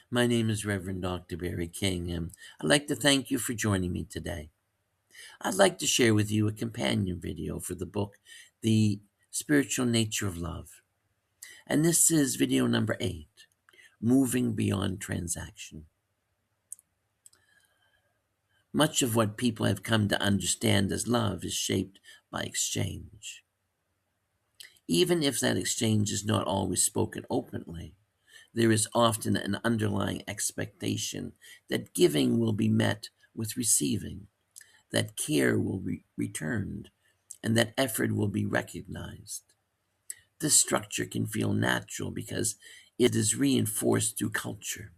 My name is Reverend Dr. Barry King, and I'd like to thank you for joining me today. I'd like to share with you a companion video for the book, The Spiritual Nature of Love. And this is video number 8, Moving Beyond Transaction. Much of what people have come to understand as love is shaped by exchange. Even if that exchange is not always spoken openly, there is often an underlying expectation that giving will be met with receiving, that care will be returned, and that effort will be recognized. This structure can feel natural because it is reinforced through culture,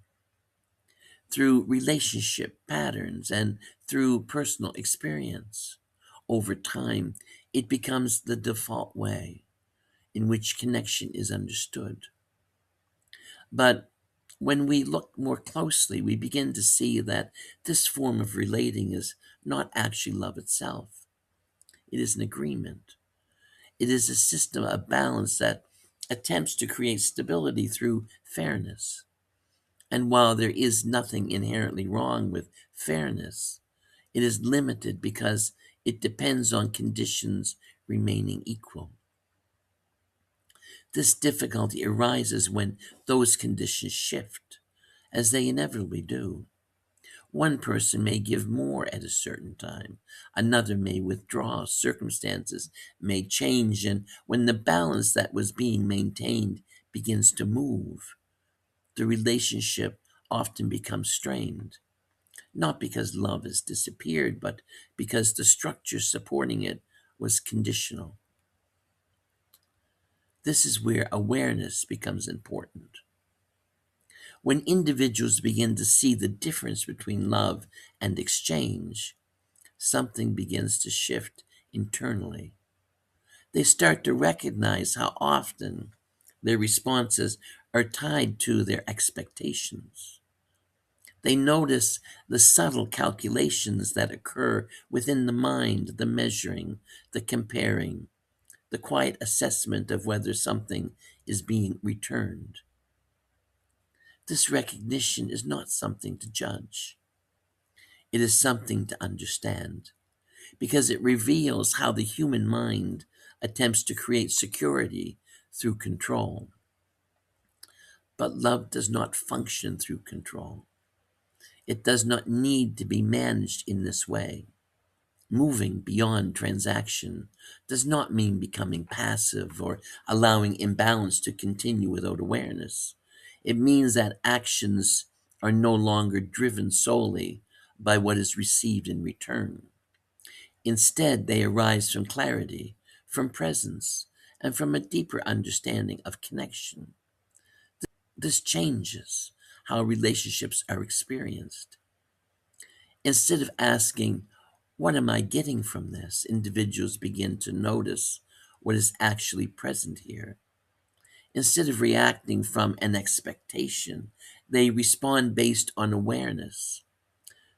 through relationship patterns, and through personal experience. Over time, it becomes the default way in which connection is understood. But when we look more closely, we begin to see that this form of relating is not actually love itself. It is an agreement. It is a system, a balance that attempts to create stability through fairness. And while there is nothing inherently wrong with fairness, it is limited because it depends on conditions remaining equal. This difficulty arises when those conditions shift, as they inevitably do. One person may give more at a certain time, another may withdraw, circumstances may change, and when the balance that was being maintained begins to move, the relationship often becomes strained, not because love has disappeared, but because the structure supporting it was conditional. This is where awareness becomes important. When individuals begin to see the difference between love and exchange, something begins to shift internally. They start to recognize how often their responses are tied to their expectations. They notice the subtle calculations that occur within the mind, the measuring, the comparing, the quiet assessment of whether something is being returned. This recognition is not something to judge. It is something to understand, because it reveals how the human mind attempts to create security through control. But love does not function through control. It does not need to be managed in this way. Moving beyond transaction does not mean becoming passive or allowing imbalance to continue without awareness. It means that actions are no longer driven solely by what is received in return. Instead, they arise from clarity, from presence, and from a deeper understanding of connection. This changes how relationships are experienced. Instead of asking, "What am I getting from this?" individuals begin to notice what is actually present here. Instead of reacting from an expectation, they respond based on awareness.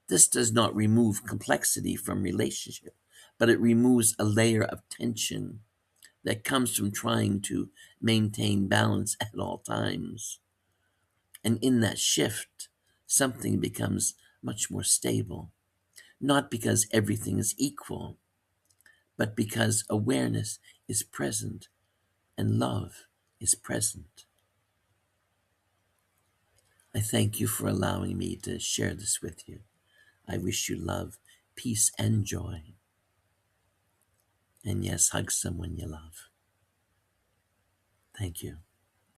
This does not remove complexity from relationship, but it removes a layer of tension that comes from trying to maintain balance at all times. And in that shift, something becomes much more stable, not because everything is equal, but because awareness is present and love is present. I thank you for allowing me to share this with you. I wish you love, peace, and joy. And yes, hug someone you love. Thank you.